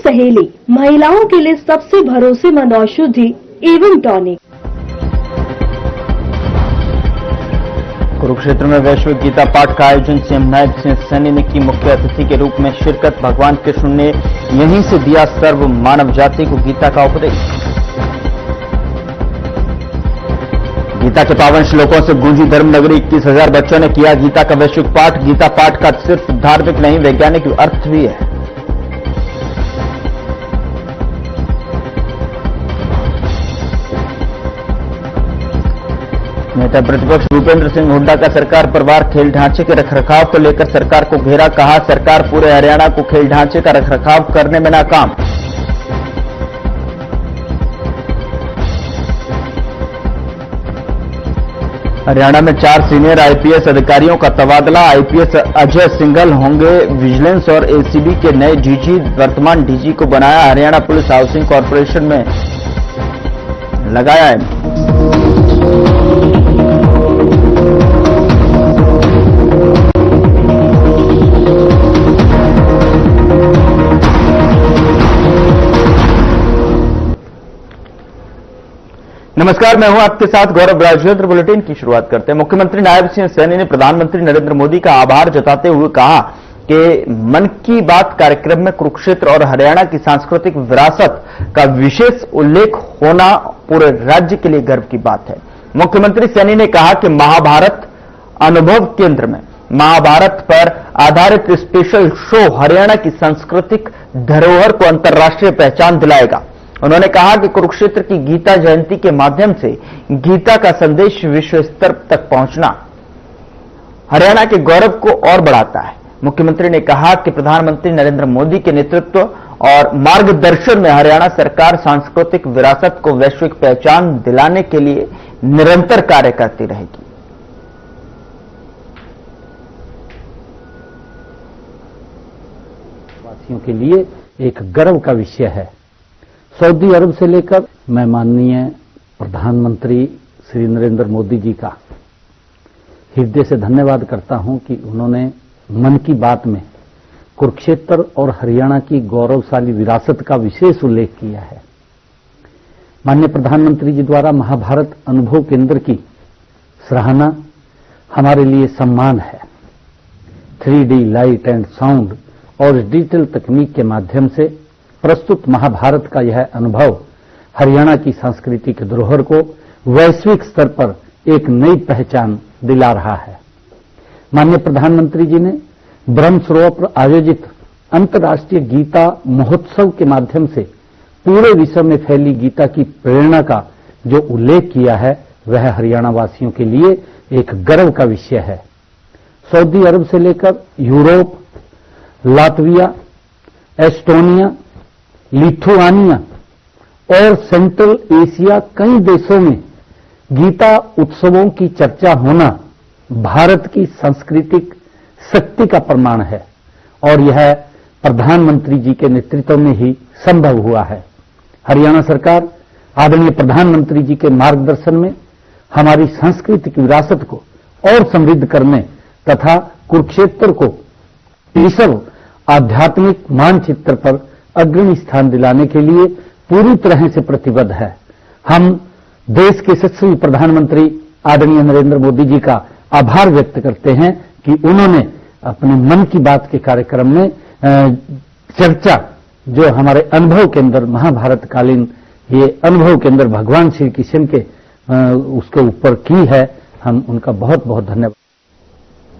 सहेली, महिलाओं के लिए सबसे भरोसेमंद औषधि एवं टॉनिक। कुरुक्षेत्र में वैश्विक गीता पाठ का आयोजन सीएम नायब सिंह सैनी ने की मुख्य अतिथि के रूप में शिरकत। भगवान कृष्ण ने यहीं से दिया सर्व मानव जाति को गीता का उपदेश। गीता के पावन श्लोकों से गूंजी धर्म नगरी। 21,000 बच्चों ने किया गीता का वैश्विक पाठ। गीता पाठ का सिर्फ धार्मिक नहीं, वैज्ञानिक अर्थ भी है। नेता प्रतिपक्ष भूपेंद्र सिंह हुड्डा का सरकार पर वार। खेल ढांचे के रखरखाव को लेकर सरकार को घेरा। कहा, सरकार पूरे हरियाणा को खेल ढांचे का रखरखाव करने में नाकाम। हरियाणा में 4 सीनियर आईपीएस अधिकारियों का तबादला। आईपीएस अजय सिंघल होंगे विजिलेंस और एसीबी के नए डीजी। वर्तमान डीजी को बनाया हरियाणा पुलिस हाउसिंग कॉर्पोरेशन में लगाया है। नमस्कार, मैं हूं आपके साथ गौरव राजवेंद्र। बुलेटिन की शुरुआत करते हैं। मुख्यमंत्री नायब सिंह सैनी ने प्रधानमंत्री नरेंद्र मोदी का आभार जताते हुए कहा कि मन की बात कार्यक्रम में कुरुक्षेत्र और हरियाणा की सांस्कृतिक विरासत का विशेष उल्लेख होना पूरे राज्य के लिए गर्व की बात है। मुख्यमंत्री सैनी ने कहा कि महाभारत अनुभव केंद्र में महाभारत पर आधारित स्पेशल शो हरियाणा की सांस्कृतिक धरोहर को अंतर्राष्ट्रीय पहचान दिलाएगा। उन्होंने कहा कि कुरुक्षेत्र की गीता जयंती के माध्यम से गीता का संदेश विश्व स्तर तक पहुंचना हरियाणा के गौरव को और बढ़ाता है। मुख्यमंत्री ने कहा कि प्रधानमंत्री नरेंद्र मोदी के नेतृत्व और मार्गदर्शन में हरियाणा सरकार सांस्कृतिक विरासत को वैश्विक पहचान दिलाने के लिए निरंतर कार्य करती रहेगी। वासियों के लिए एक गर्व का विषय है। सऊदी अरब से लेकर मैं माननीय प्रधानमंत्री श्री नरेंद्र मोदी जी का हृदय से धन्यवाद करता हूं कि उन्होंने मन की बात में कुरुक्षेत्र और हरियाणा की गौरवशाली विरासत का विशेष उल्लेख किया है। माननीय प्रधानमंत्री जी द्वारा महाभारत अनुभव केंद्र की सराहना हमारे लिए सम्मान है। 3D लाइट एंड साउंड और डिजिटल तकनीक के माध्यम से प्रस्तुत महाभारत का यह अनुभव हरियाणा की सांस्कृतिक धरोहर को वैश्विक स्तर पर एक नई पहचान दिला रहा है। माननीय प्रधानमंत्री जी ने ब्रह्म सरोवर पर आयोजित अंतर्राष्ट्रीय गीता महोत्सव के माध्यम से पूरे विश्व में फैली गीता की प्रेरणा का जो उल्लेख किया है वह हरियाणा वासियों के लिए एक गर्व का विषय है। सऊदी अरब से लेकर यूरोप, लातविया, एस्टोनिया, लिथुआनिया और सेंट्रल एशिया कई देशों में गीता उत्सवों की चर्चा होना भारत की सांस्कृतिक शक्ति का प्रमाण है और यह प्रधानमंत्री जी के नेतृत्व में ही संभव हुआ है। हरियाणा सरकार आदरणीय प्रधानमंत्री जी के मार्गदर्शन में हमारी सांस्कृतिक विरासत को और समृद्ध करने तथा कुरुक्षेत्र को विश्व आध्यात्मिक मानचित्र पर अग्रणी स्थान दिलाने के लिए पूरी तरह से प्रतिबद्ध है। हम देश के यशस्वी प्रधानमंत्री आदरणीय नरेंद्र मोदी जी का आभार व्यक्त करते हैं कि उन्होंने अपने मन की बात के कार्यक्रम में चर्चा जो हमारे अनुभव के अंदर महाभारत कालीन ये अनुभव के अंदर भगवान श्री कृष्ण के उसके ऊपर की है। हम उनका बहुत बहुत धन्यवाद।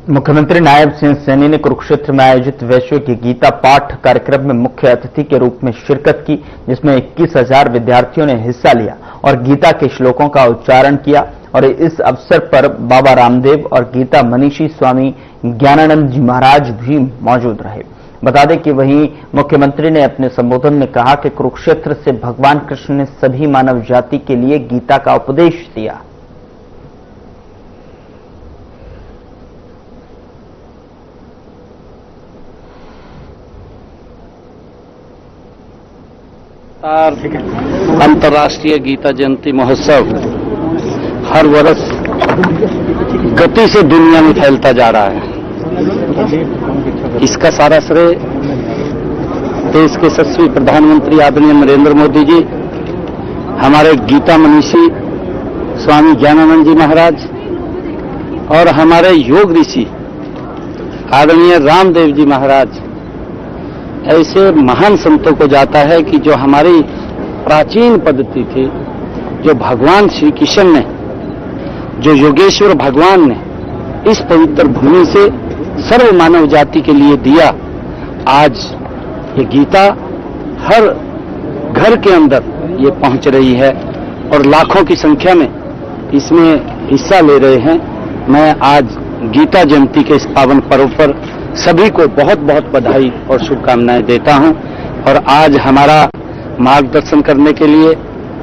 मुख्यमंत्री नायब सिंह सैनी ने कुरुक्षेत्र में आयोजित वैश्विक गीता पाठ कार्यक्रम में मुख्य अतिथि के रूप में शिरकत की, जिसमें 21,000 विद्यार्थियों ने हिस्सा लिया और गीता के श्लोकों का उच्चारण किया। और इस अवसर पर बाबा रामदेव और गीता मनीषी स्वामी ज्ञानानंद जी महाराज भी मौजूद रहे। बता दें कि वहीं मुख्यमंत्री ने अपने संबोधन में कहा कि कुरुक्षेत्र से भगवान कृष्ण ने सभी मानव जाति के लिए गीता का उपदेश दिया। अंतर्राष्ट्रीय गीता जयंती महोत्सव हर वर्ष गति से दुनिया में फैलता जा रहा है। इसका सारा श्रेय देश के यशस्वी प्रधानमंत्री आदरणीय नरेंद्र मोदी जी, हमारे गीता मनीषी स्वामी ज्ञानानंद जी महाराज और हमारे योग ऋषि आदरणीय रामदेव जी महाराज, ऐसे महान संतों को जाता है कि जो हमारी प्राचीन पद्धति थी, जो भगवान श्री कृष्ण ने, जो योगेश्वर भगवान ने इस पवित्र भूमि से सर्व मानव जाति के लिए दिया, आज ये गीता हर घर के अंदर ये पहुंच रही है और लाखों की संख्या में इसमें हिस्सा ले रहे हैं। मैं आज गीता जयंती के इस पावन पर्व पर सभी को बहुत बहुत बधाई और शुभकामनाएं देता हूं। और आज हमारा मार्गदर्शन करने के लिए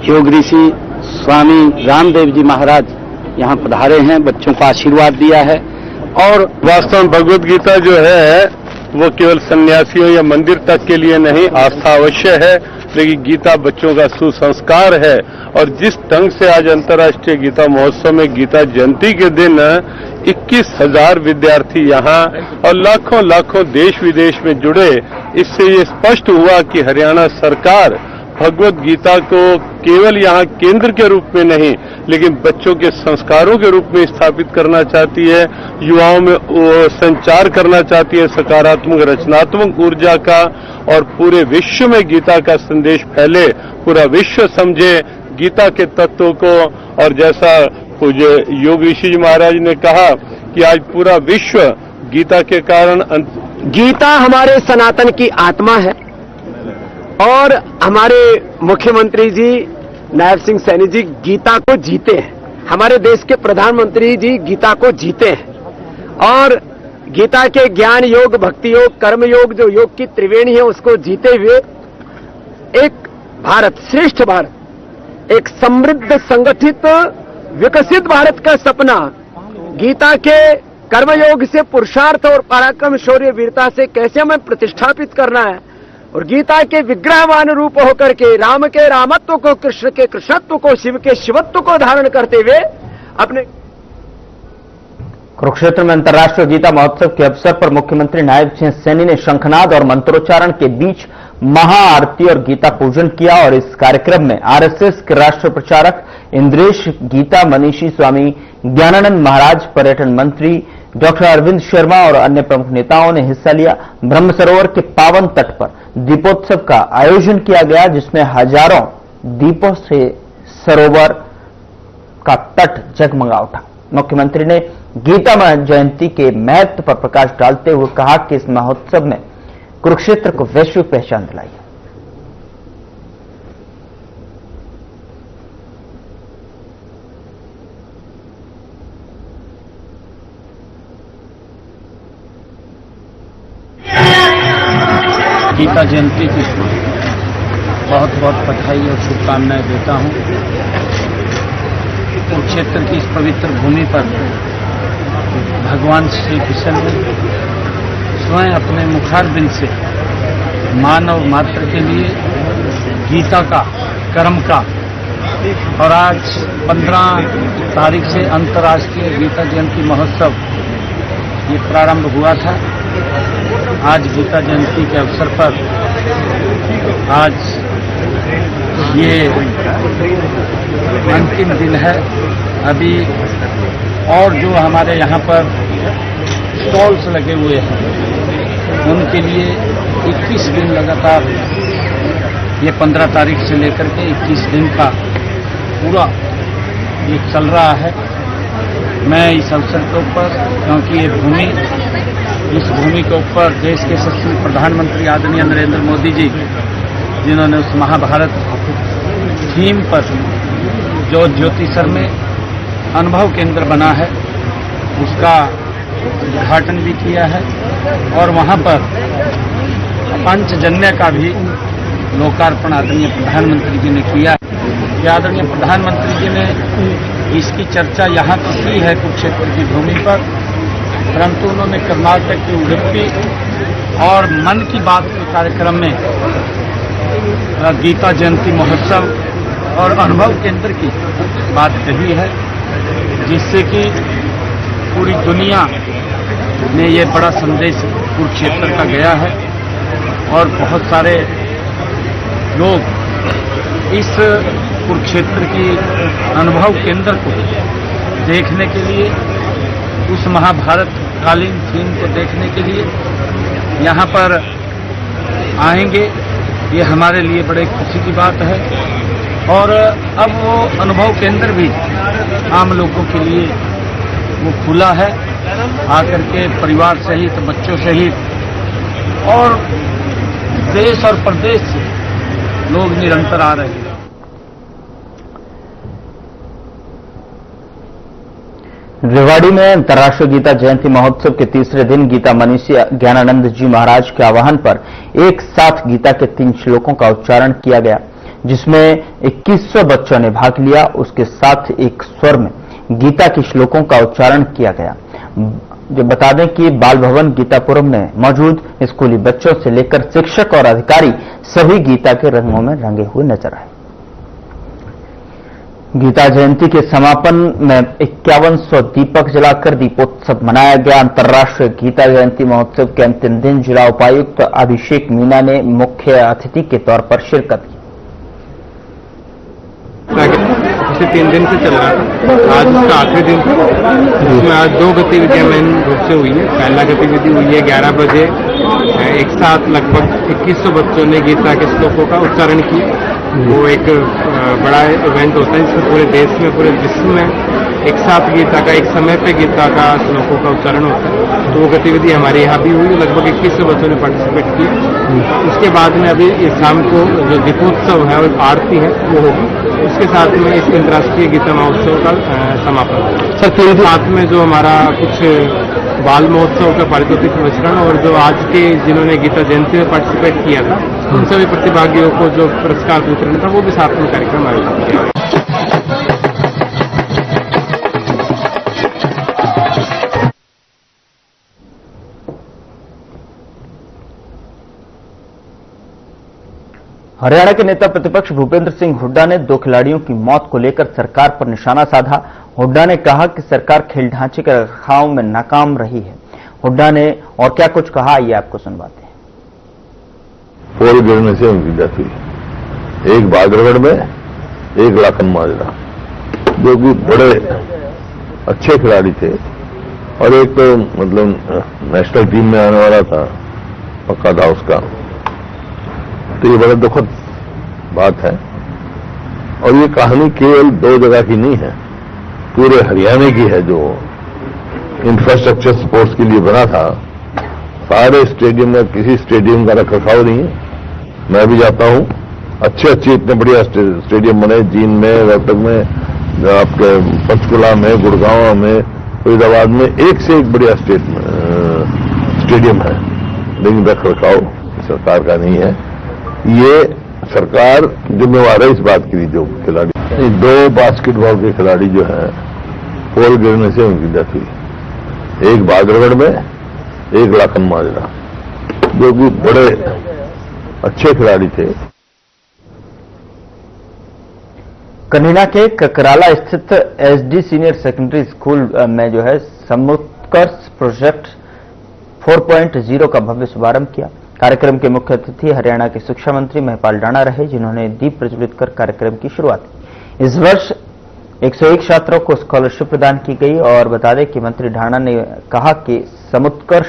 योग ऋषि स्वामी रामदेव जी महाराज यहां पधारे हैं, बच्चों को आशीर्वाद दिया है। और वास्तव में भगवत गीता जो है वो केवल सन्यासियों या मंदिर तक के लिए नहीं, आस्था अवश्य है, लेकिन गीता बच्चों का सुसंस्कार है। और जिस ढंग से आज अंतर्राष्ट्रीय गीता महोत्सव में गीता जयंती के दिन 21,000 विद्यार्थी यहाँ और लाखों लाखों देश विदेश में जुड़े, इससे ये स्पष्ट हुआ कि हरियाणा सरकार भगवत गीता को केवल यहाँ केंद्र के रूप में नहीं, लेकिन बच्चों के संस्कारों के रूप में स्थापित करना चाहती है, युवाओं में संचार करना चाहती है सकारात्मक रचनात्मक ऊर्जा का, और पूरे विश्व में गीता का संदेश फैले, पूरा विश्व समझे गीता के तत्वों को। और जैसा पूज्य योग ऋषि जी महाराज ने कहा कि आज पूरा विश्व गीता के कारण गीता हमारे सनातन की आत्मा है और हमारे मुख्यमंत्री जी नायब सिंह सैनी जी गीता को जीते हैं, हमारे देश के प्रधानमंत्री जी गीता को जीते हैं और गीता के ज्ञान योग, भक्ति योग, कर्म योग, जो योग की त्रिवेणी है उसको जीते हुए एक भारत, श्रेष्ठ भारत, एक समृद्ध संगठित विकसित भारत का सपना गीता के कर्मयोग से, पुरुषार्थ और पराक्रम, शौर्य, वीरता से कैसे हमें प्रतिष्ठापित करना है और गीता के विग्रहवान रूप होकर के राम के रामत्व को, कृष्ण के कृष्णत्व को, शिव के शिवत्व को धारण करते हुए अपने कुरुक्षेत्र में अंतर्राष्ट्रीय गीता महोत्सव के अवसर पर मुख्यमंत्री नायब सिंह सैनी ने शंखनाद और मंत्रोच्चारण के बीच महाआरती और गीता पूजन किया। और इस कार्यक्रम में आरएसएस के राष्ट्रीय प्रचारक इंद्रेश, गीता मनीषी स्वामी ज्ञानानंद महाराज, पर्यटन मंत्री डॉक्टर अरविंद शर्मा और अन्य प्रमुख नेताओं ने हिस्सा लिया। ब्रह्म सरोवर के पावन तट पर दीपोत्सव का आयोजन किया गया, जिसमें हजारों दीपों से सरोवर का तट जगमगा उठा। मुख्यमंत्री ने गीता जयंती के महत्व पर प्रकाश डालते हुए कहा कि इस महोत्सव ने कुरुक्षेत्र को वैश्विक पहचान दिलाई है। गीता जयंती की बहुत बहुत बधाई और शुभकामनाएं देता हूं। कुरुक्षेत्र की इस पवित्र भूमि पर भगवान श्री कृष्ण ने स्वयं अपने मुखारबिंद से मानव मात्र के लिए गीता का, कर्म का, और आज 15 तारीख से अंतर्राष्ट्रीय गीता जयंती महोत्सव ये प्रारंभ हुआ था। आज गीता जयंती के अवसर पर आज ये अंतिम दिन है। अभी और जो हमारे यहाँ पर स्टॉल्स लगे हुए हैं उनके लिए 21 दिन लगातार, ये 15 तारीख से लेकर के 21 दिन का पूरा ये चल रहा है। मैं इस अवसर के ऊपर, क्योंकि ये भूमि, इस भूमि के ऊपर देश के यशस्वी प्रधानमंत्री आदरणीय नरेंद्र मोदी जी, जिन्होंने उस महाभारत थीम पर जो ज्योतिसर में अनुभव केंद्र बना है उसका उद्घाटन भी किया है और वहां पर पंचजन्य का भी लोकार्पण आदरणीय प्रधानमंत्री जी ने किया। आदरणीय प्रधानमंत्री जी ने इसकी चर्चा यहाँ तो की है कुरुक्षेत्र की भूमि पर, परंतु उन्होंने कर्नाटक की उडुपी और मन की बात के कार्यक्रम में गीता जयंती महोत्सव और अनुभव केंद्र की बात कही है, जिससे कि पूरी दुनिया में ये बड़ा संदेश कुरुक्षेत्र का गया है। और बहुत सारे लोग इस कुरुक्षेत्र की अनुभव केंद्र को देखने के लिए, उस महाभारत कालीन फिल्म को देखने के लिए यहाँ पर आएंगे। ये हमारे लिए बड़े खुशी की बात है। और अब वो अनुभव केंद्र भी आम लोगों के लिए वो खुला है। आकर के परिवार सहित, बच्चों सहित और देश और प्रदेश से लोग निरंतर आ रहे हैं। रेवाड़ी में अंतर्राष्ट्रीय गीता जयंती महोत्सव के तीसरे दिन गीता मनीषी ज्ञानानंद जी महाराज के आह्वान पर एक साथ गीता के 3 श्लोकों का उच्चारण किया गया, जिसमें 2100 बच्चों ने भाग लिया। उसके साथ एक स्वर में गीता के श्लोकों का उच्चारण किया गया। जो बता दें कि बाल भवन गीतापुरम में मौजूद स्कूली बच्चों से लेकर शिक्षक और अधिकारी सभी गीता के रंगों में रंगे हुए नजर आए। गीता जयंती के समापन में 5100 दीपक जलाकर दीपोत्सव मनाया गया। अंतर्राष्ट्रीय गीता जयंती महोत्सव के अंतिम दिन जिला उपायुक्त अभिषेक मीना ने मुख्य अतिथि के तौर पर शिरकत की। पिछले 3 दिन से चल रहा था, आज उसका आखिरी दिन था, जिसमें आज 2 गतिविधियां मेन रूप से हुई है। पहला गतिविधि हुई है 11 बजे एक साथ लगभग 2100 बच्चों ने गीता के श्लोकों का उच्चारण किया। वो एक बड़ा इवेंट होता है जिसमें पूरे देश में, पूरे विश्व में एक साथ गीता का, एक समय पे गीता का श्लोकों का उच्चारण होता है। तो वो गतिविधि हमारे यहाँ भी हुई, लगभग 2100 बच्चों ने पार्टिसिपेट किया। उसके बाद में अभी शाम को जो दीपोत्सव है और आरती है वो होगी। उसके साथ में इस अंतर्राष्ट्रीय गीता महोत्सव का समापन। सर, साथ में जो हमारा कुछ बाल महोत्सव का पारितोषिक वितरण और जो आज के जिन्होंने गीता जयंती में पार्टिसिपेट किया था उन सभी प्रतिभागियों को जो पुरस्कार वितरण था वो भी साथ में कार्यक्रम आयोजित किया। हरियाणा के नेता प्रतिपक्ष भूपेंद्र सिंह हुड्डा ने 2 खिलाड़ियों की मौत को लेकर सरकार पर निशाना साधा। हुड्डा ने कहा कि सरकार खेल ढांचे के रखरखाव में नाकाम रही है। हुड्डा ने और क्या कुछ कहा, ये आपको सुनवाते हैं। पोल गिरने से उनकी डेथ हुई। एक बादरगढ़ में, एक लाखन माजरा, जो कि बड़े अच्छे खिलाड़ी थे और एक तो मतलब नेशनल टीम में आने वाला था, पक्का था उसका। तो ये बड़ा दुखद बात है। और ये कहानी केवल 2 जगह की नहीं है, पूरे हरियाणा की है। जो इंफ्रास्ट्रक्चर स्पोर्ट्स के लिए बना था, सारे स्टेडियम में किसी स्टेडियम का रखरखाव नहीं है। मैं भी जाता हूं, अच्छे इतने बढ़िया स्टेडियम बने, जींद में, रोहतक में, आपके पंचकुला में, गुड़गांव में, फरीदाबाद में, एक से एक बढ़िया स्टेडियम है। लेकिन रखरखाव सरकार का नहीं है। ये सरकार जिम्मेवार है इस बात के लिए। जो खिलाड़ी 2 बास्केटबॉल के खिलाड़ी जो हैं, पोल गिरने से उनकी डेथ हुई। एक बादरगढ़ में, एक लाखन माजरा, जो कि बड़े अच्छे खिलाड़ी थे। कन्हीना के ककराला स्थित एसडी सीनियर सेकेंडरी स्कूल में जो है समुत्कर्ष प्रोजेक्ट 4.0 का भव्य शुभारंभ किया। कार्यक्रम के मुख्य अतिथि हरियाणा के शिक्षा मंत्री महिपाल राणा रहे, जिन्होंने दीप प्रज्वलित कर कार्यक्रम की शुरुआत की। इस वर्ष 101 छात्रों को स्कॉलरशिप प्रदान की गई और बता दें कि मंत्री राणा ने कहा कि समुत्कर्ष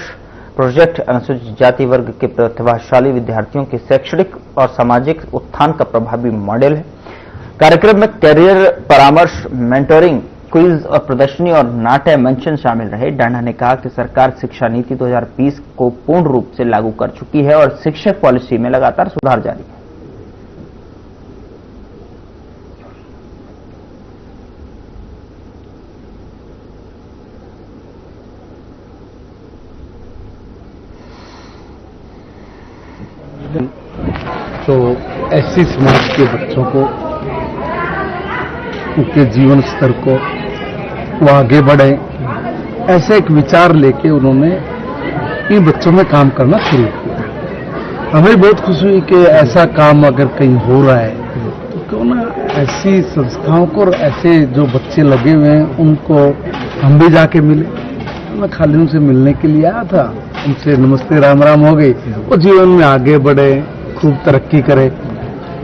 प्रोजेक्ट अनुसूचित जाति वर्ग के प्रतिभाशाली विद्यार्थियों के शैक्षणिक और सामाजिक उत्थान का प्रभावी मॉडल है। कार्यक्रम में कैरियर परामर्श, मेंटोरिंग, क्विज और प्रदर्शनी और नाट्य मंचन शामिल रहे। राणा ने कहा कि सरकार शिक्षा नीति 2020 को पूर्ण रूप से लागू कर चुकी है और शिक्षक पॉलिसी में लगातार सुधार जारी है। तो ऐसी समाज के बच्चों को, उनके जीवन स्तर को वो आगे बढ़े, ऐसे एक विचार लेके उन्होंने इन बच्चों में काम करना शुरू किया। हमें बहुत खुशी हुई कि ऐसा काम अगर कहीं हो रहा है तो क्यों ना ऐसी संस्थाओं को और ऐसे जो बच्चे लगे हुए हैं उनको हम भी जाके मिले मैं खाली उनसे मिलने के लिए आया था, उनसे नमस्ते राम राम हो गई। वो जीवन में आगे बढ़े, खूब तरक्की करे।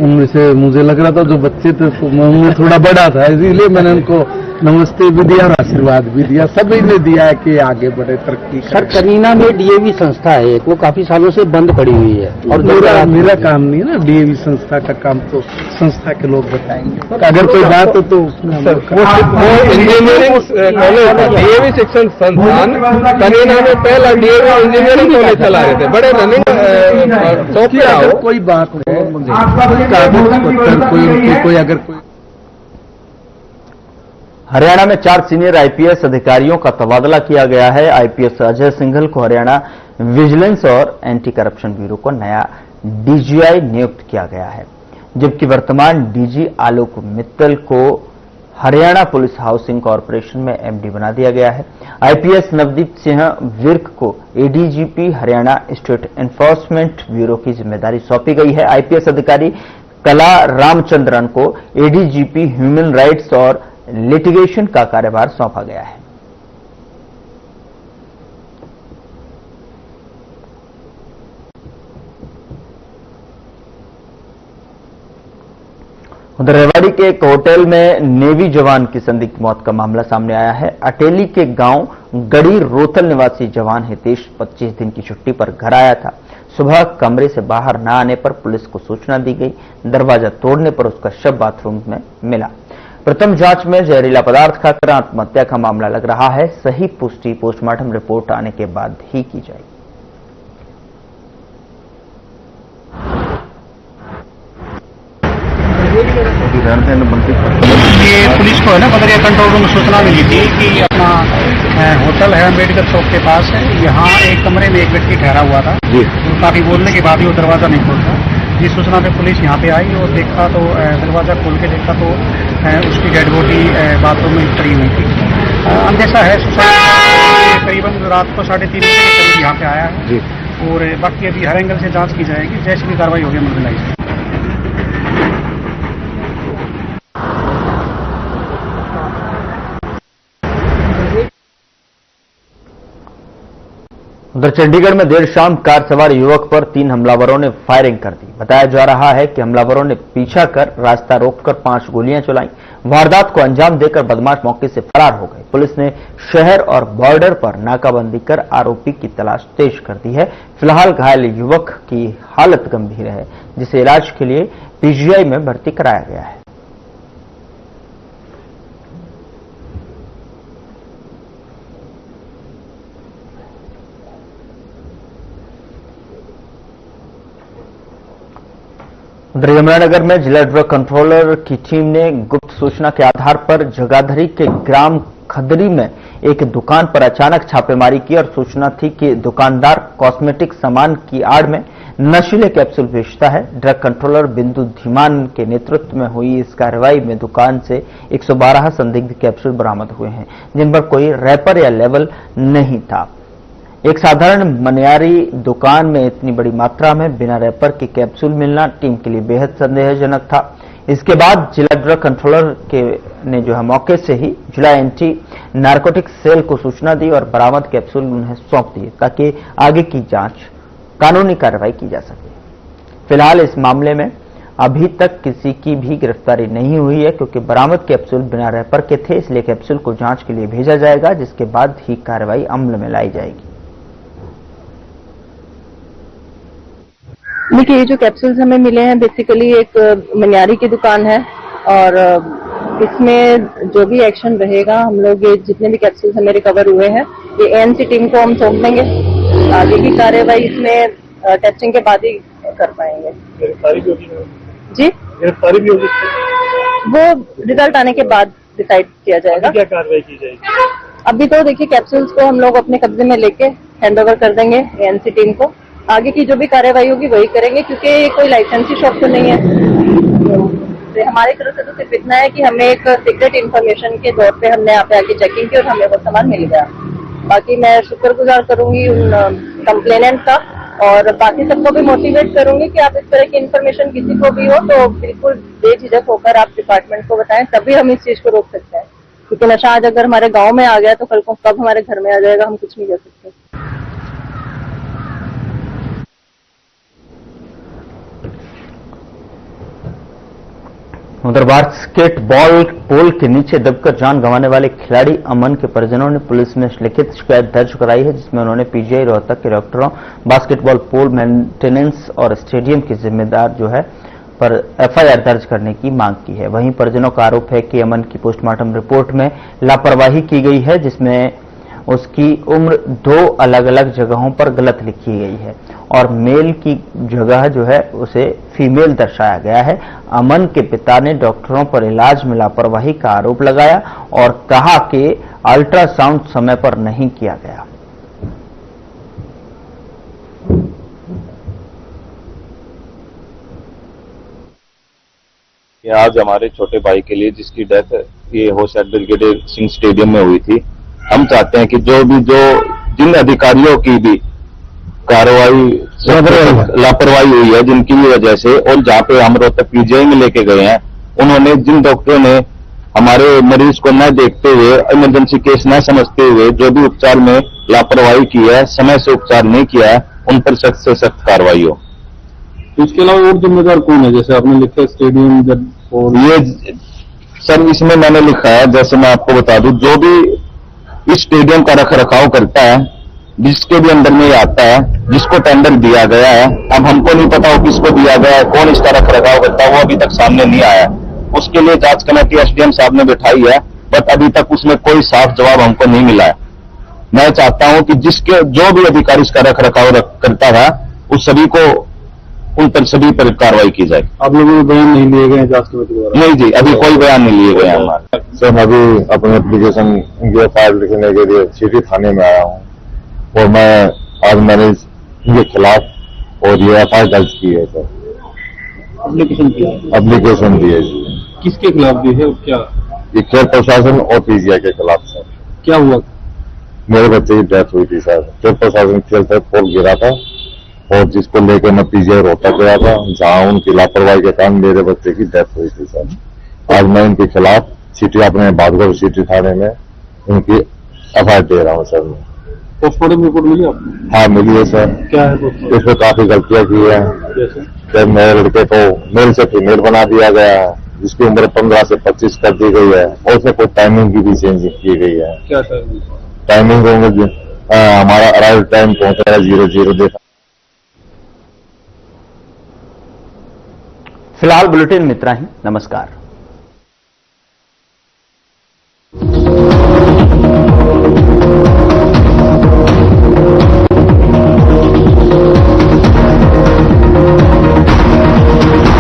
उनमें से मुझे लग रहा था जो बच्चे थे तो मैं उनमें थोड़ा बड़ा था, इसीलिए मैंने उनको नमस्ते भी दिया और आशीर्वाद भी दिया। सभी ने दिया है कि आगे बढ़े, तरक्की करे। सर, करीना में डीएवी संस्था है एक, वो काफी सालों से बंद पड़ी हुई है और मेरा काम नहीं है ना डीएवी संस्था का काम, तो संस्था के लोग बताएंगे। अगर कोई बात हो तो इंजीनियरिंग कॉलेज डीएवी शिक्षण संस्थान करीना में पहला डीएवी इंजीनियरिंग कॉलेज चला रहे थे, बड़े रनिंग सॉफ्टवेयर। कोई बात है, कागज पत्तर कोई अगर कोई। हरियाणा में 4 सीनियर आईपीएस अधिकारियों का तबादला किया गया है। आईपीएस अजय सिंघल को हरियाणा विजिलेंस और एंटी करप्शन ब्यूरो को नया डीजीआई नियुक्त किया गया है, जबकि वर्तमान डीजी आलोक मित्तल को हरियाणा पुलिस हाउसिंग कॉरपोरेशन में एमडी बना दिया गया है। आईपीएस नवदीप सिंह विर्क को ADGP Haryana state enforcement bureau की जिम्मेदारी सौंपी गई है। आईपीएस अधिकारी कला रामचंद्रन को एडीजीपी ह्यूमन राइट्स और लिटिगेशन का कार्यभार सौंपा गया है। उधर रेवाड़ी के एक होटल में नेवी जवान की संदिग्ध मौत का मामला सामने आया है। अटेली के गांव गड़ी रोतल निवासी जवान हितेश 25 दिन की छुट्टी पर घर आया था। सुबह कमरे से बाहर न आने पर पुलिस को सूचना दी गई। दरवाजा तोड़ने पर उसका शव बाथरूम में मिला। प्रथम जांच में जहरीला पदार्थ खाकर आत्महत्या का मामला लग रहा है। सही पुष्टि पोस्टमार्टम रिपोर्ट आने के बाद ही की जाएगी। ये पुलिस को है ना बदरिया कंट्रोल रूम में सूचना मिली थी कि अपना होटल है अम्बेडकर चौक के पास है, यहाँ एक कमरे में एक व्यक्ति ठहरा हुआ था। तो काफी बोलने के बाद ही वो दरवाजा नहीं खोलता। जिस सूचना पे पुलिस यहाँ पे आई और देखा तो दरवाजा खोल के देखा तो उसकी डेड बॉडी बाथरूम में पड़ी हुई थी। अंदेशा है करीबन रात को 3:30 बजे के करीब यहाँ पे आया है और बाकी अभी हर एंगल से जांच की जाएगी, जैसी भी कार्रवाई होगी अमल में लाई जाएगी। उधर चंडीगढ़ में देर शाम कार सवार युवक पर 3 हमलावरों ने फायरिंग कर दी। बताया जा रहा है कि हमलावरों ने पीछा कर रास्ता रोककर 5 गोलियां चलाईं। वारदात को अंजाम देकर बदमाश मौके से फरार हो गए। पुलिस ने शहर और बॉर्डर पर नाकाबंदी कर आरोपी की तलाश तेज कर दी है। फिलहाल घायल युवक की हालत गंभीर है, जिसे इलाज के लिए पीजीआई में भर्ती कराया गया है। उधर यमुनानगर में जिला ड्रग कंट्रोलर की टीम ने गुप्त सूचना के आधार पर जगाधरी के ग्राम खदरी में एक दुकान पर अचानक छापेमारी की और सूचना थी कि दुकानदार कॉस्मेटिक सामान की आड़ में नशीले कैप्सूल बेचता है। ड्रग कंट्रोलर बिंदु धीमान के नेतृत्व में हुई इस कार्रवाई में दुकान से 112 संदिग्ध कैप्सूल बरामद हुए हैं, जिन पर कोई रैपर या लेबल नहीं था। एक साधारण मनियारी दुकान में इतनी बड़ी मात्रा में बिना रैपर के कैप्सूल मिलना टीम के लिए बेहद संदेहजनक था। इसके बाद जिला ड्रग कंट्रोलर ने जो है मौके से ही जिला एंटी नारकोटिक्स सेल को सूचना दी और बरामद कैप्सूल उन्हें सौंप दिए ताकि आगे की जांच कानूनी कार्रवाई की जा सके। फिलहाल इस मामले में अभी तक किसी की भी गिरफ्तारी नहीं हुई है, क्योंकि बरामद कैप्सूल बिना रैपर के थे। इसलिए कैप्सूल को जांच के लिए भेजा जाएगा, जिसके बाद ही कार्रवाई अमल में लाई जाएगी। देखिए, ये जो कैप्सूल्स हमें मिले हैं बेसिकली एक मनियारी की दुकान है और इसमें जो भी एक्शन रहेगा हम लोग ये जितने भी कैप्सूल्स हमें रिकवर हुए हैं ये एएनसी टीम को हम सौंप देंगे। आगे की कार्रवाई इसमें टेस्टिंग के बाद ही कर पाएंगे। गिरफ्तारी भी होगी जी? गिरफ्तारी भी होगी, वो रिजल्ट आने के बाद डिसाइड किया जाएगा। क्या कार्रवाई की जाएगी? अभी तो देखिए कैप्सूल्स को हम लोग अपने कब्जे में लेके हैंडओवर कर देंगे एएनसी टीम को। आगे की जो भी कार्रवाई होगी वही करेंगे, क्योंकि कोई लाइसेंसी शॉप तो नहीं है। तो हमारी तरफ से तो सिर्फ इतना है कि हमें एक सीक्रेट इन्फॉर्मेशन के तौर पे हमने यहाँ पे आके चेकिंग की और हमें वो सामान मिल गया। बाकी मैं शुक्रगुजार करूंगी उन कंप्लेनेंट का और बाकी सबको भी मोटिवेट करूंगी कि आप इस तरह की इन्फॉर्मेशन किसी को भी हो तो बिल्कुल बेझिझक होकर आप डिपार्टमेंट को बताएं, तभी हम इस चीज को रोक सकते हैं। क्योंकि नशा आज अगर हमारे गांव में आ गया तो कल को कब हमारे घर में आ जाएगा हम कुछ नहीं कह सकते। उधर बास्केटबॉल पोल के नीचे दबकर जान गंवाने वाले खिलाड़ी अमन के परिजनों ने पुलिस में लिखित शिकायत दर्ज कराई है, जिसमें उन्होंने पीजीआई रोहतक के डॉक्टरों, बास्केटबॉल पोल मेंटेनेंस और स्टेडियम के जिम्मेदार जो है पर एफआईआर दर्ज करने की मांग की है। वहीं परिजनों का आरोप है कि अमन की पोस्टमार्टम रिपोर्ट में लापरवाही की गई है, जिसमें उसकी उम्र 2 अलग अलग जगहों पर गलत लिखी गई है और मेल की जगह जो है उसे फीमेल दर्शाया गया है। अमन के पिता ने डॉक्टरों पर इलाज में लापरवाही का आरोप लगाया और कहा कि अल्ट्रासाउंड समय पर नहीं किया गया। ये आज हमारे छोटे भाई के लिए जिसकी डेथ ये होशियार ब्रिगेडियर सिंह स्टेडियम में हुई थी, हम चाहते हैं कि जिन अधिकारियों की भी कार्रवाई लापरवाही हुई है जिनकी वजह से, और जहां पे हम रोहतक पीजीआई में लेके गए हैं, उन्होंने जिन डॉक्टरों ने हमारे मरीज को न देखते हुए, इमरजेंसी केस न समझते हुए जो भी उपचार में लापरवाही की है, समय से उपचार नहीं किया है, उन पर सख्त से सख्त कार्रवाई हो। इसके अलावा और जिम्मेदार कौन है? जैसे आपने लिखा स्टेडियम और ये सर इसमें मैंने लिखा है, जैसे मैं आपको बता दूं, जो भी इस स्टेडियम का रख रखाव करता है, जिसके भी अंदर में ये आता है, जिसको टेंडर दिया गया है, अब हमको नहीं पता हो किसको दिया गया है, कौन इसका रख रखाव करता है, वो अभी तक सामने नहीं आया। उसके लिए जांच कमेटी एसडीएम साहब ने बिठाई है, बट अभी तक उसमें कोई साफ जवाब हमको नहीं मिला है। मैं चाहता हूं कि जो भी अधिकारी इसका रख रखाव करता था, उस सभी को उन पर सभी पर कार्रवाई की जाए। आप लोगों ने बयान नहीं लिए गए जांच कमेटी द्वारा? नहीं जी, अभी कोई बयान नहीं लिए गए हमारे। सर मैं अभी अपने एप्लीकेशन एफआईआर लिखने के लिए सिटी थाने में आया हूँ और मैंने इनके खिलाफ और ये एफआईआर दर्ज की है सर। एप्लीकेशन दी है जी। किसके खिलाफ दी है और क्या? ये खेल प्रशासन और पीजीआई के खिलाफ सर। क्या हुआ? मेरे बच्चे की डेथ हुई थी सर। खेल प्रशासन खेलते पोल गिरा था और जिसको लेकर मैं पीजीआई रोहतक गया था, जहां उनकी लापरवाही के कारण मेरे बच्चे की डेथ हुई थी सर। आज मैं इनके खिलाफ सिटी अपने बादगढ़ सिटी थाने में इनकी एफआईआर दे रहा हूँ सर। पोस्टमार्टम रिपोर्ट मिली आपको? हाँ मिली है सर। क्या है पोस्टमार्टम? इसमें काफी गलतियां की है। जैसे मेरे लड़के को मेल से फीमेल बना दिया गया है, जिसकी उम्र 15 से 25 कर दी गई है, और उसमें कोई टाइमिंग की भी चेंज की गई है। क्या टाइमिंग हमारा अराइव टाइम पहुंचा है 00 देखा। फिलहाल बुलेटिन में इतना ही। नमस्कार।